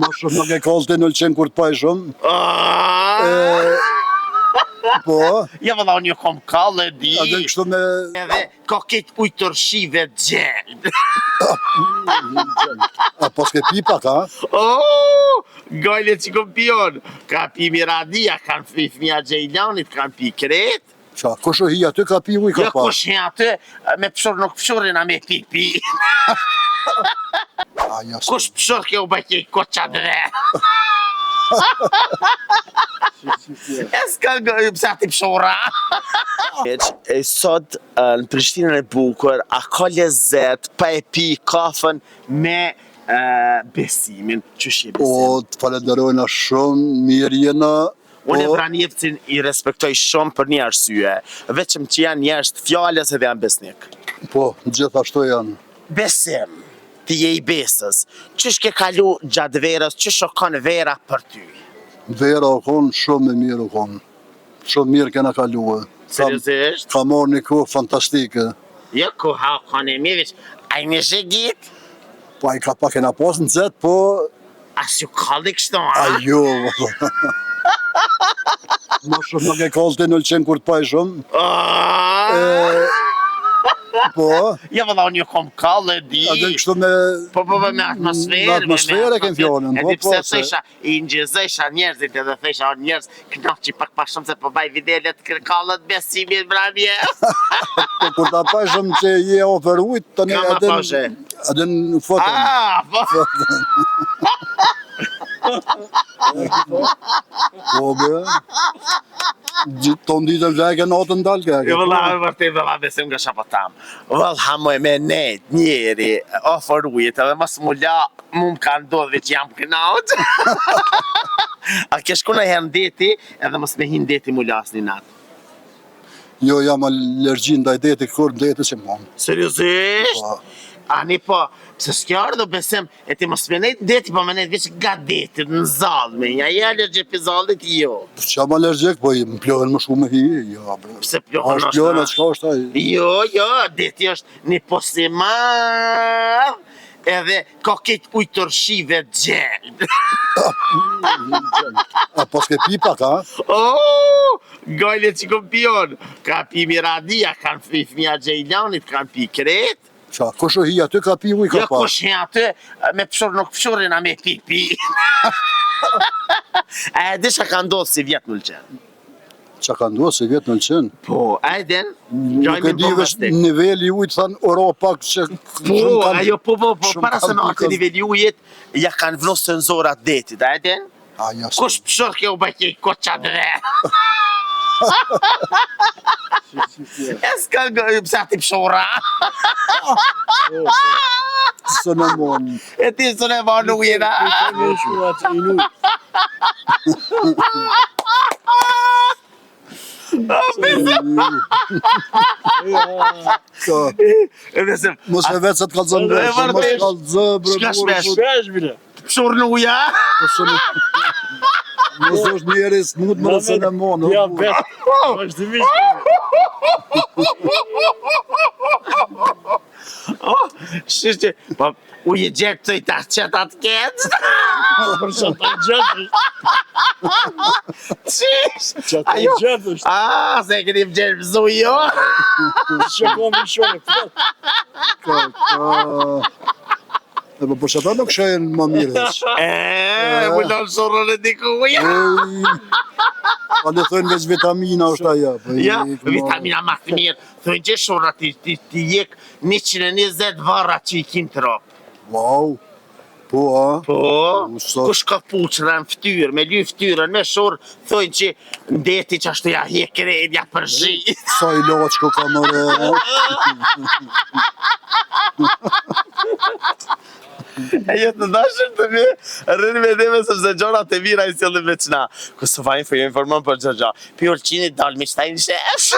Ma shumë nuk e kallte në lëqen kur të paj shumë. Po. Ja valla unë ju kom kallë e di. Edhe kështu me... Edhe ka ketë ujtërshive gjeld. A pas ke pipa ka? Oh, gajle që kom pion. Ka pi Miradia, kanë pi fëmija Gjejlanit, kanë pi Kret. Qa, kusho hi aty ka pi uj ka Ja pas? kush hi aty, me pëshur nuk pëshurin a me pi. Kush pëshur ke u bajke i koqa dhe. E s'ka pësa ti pëshura. Sot në Prishtinën e bukur, a ka lezet pa e pi kafën me besimin. Qysh je besim? O, të falenderojna shumë, mirë jena. Unë e Vranjevcin i respektoj shumë për një arsye, veçëm që janë njerëz të fjalës edhe janë besnik. Po, gjithashtu janë. Besim, ti je i besës. Qysh ke kalu gjatë verës, qysh o kanë vera për ty? Vera o konë, shumë e mirë o konë. Shumë mirë kena kaluë. Seriozisht? Ka marrë një kohë fantastike. Jo ku ha kanë e mirë, a i me zhegit? Po, a i ka pak e na pas në zetë, po... As ju kalli kështu, a? Ajo, ma shumë nuk e kallte në lëqen kur të paj shumë. Po. Ja valla unë ju kom kallë e di. Edhe kështu me... Po me atmosferë. Me atmosferë e kem fjallën. E di pse thesha, i ngjëzesha njerëzit edhe thesha njerëz knaqi pak pa shumë se po baj videlet kallët besimin branje. Po kur ta paj shumë që je oferujt, të ne edhe në fotën. Po. Po be, ton ditën vleke natën dalë keke. Jo vëlla, vërtet vëlla besim nga shapatam. Vëlla moj me nejt njeri oferujt edhe mas mu la mu m'ka ndodhë që jam kënaut. A ke shku në herë deti edhe mos me hin deti mu las një natë? Jo, jam allergji ndaj deti, kur deti që mon. Seriozisht? Po. Ani po, se s'kja ardhë besim, e ti mos me nejt deti, po me nejt veç nga deti, në zalë me, ja je allergji për zalët, jo. Që jam allergjik, po më plohën më shumë me hi, jo. Pse plohën është plohën, qka është taj? Jo, deti është një posimar, edhe ka ketë ujtërshive gjeld. A pas ke pipa ka? Oh, gajle që kom pion. Ka pi Miradia, kanë pi fëmija Gjejlanit, kanë pi Kret. Qa, kusho hi aty ka pi uj ka Ja pas? kush hi aty, me pëshur nuk pëshurin a me pi. E disha ka ndodhë si vjetë në lëqen. Qa ka ndodhë si vjetë në lëqen? Po, a e den? Nuk e di vesh nivelli ujtë, thanë oro pak që... Po, ajo po, para se në atë nivelli ujit, ja kanë vnosë në zorat detit, a e den? Kush pëshur ke u bajke i koqa dhe? E s'ka pësa ti pëshura. Së në mon. E ti së në mon ujina. Mos me vetë se të kalëzën vërë, mos kalëzë bërë. Shka shpesh bile? Pëshur në uja? Mos është njeri smut më rësë në monë. Ja, vetë, është të Shishtë, po, uje gjekë të i ta qëtë atë ketë? Për që ta gjëtë Qish? Që ta gjëtë është. Se këri më gjerë pëzu jo? Që kom i shone E po për që ta nuk shajnë më mire. Më në shurën e dikuja. A le thënë veç vitamina është aja. Ja, vitamina ma të mirë. Thënë që shurën ti jek 120 varra që i kim të ropë. Wow. Po, a? Po, kush ka puqëra në ftyrë, me ly ftyrën, me shurë, thënë që ndeti që ashtu ja hje kredja për zhi. Sa i loqë ko ka mëre. E jetë të dashër të mi, rrinë me dheme sepse gjona të mira i sjellin me qna. Kësë fajnë për informon për gjëgja. Pi orqinit dalë me qëta i në shesh.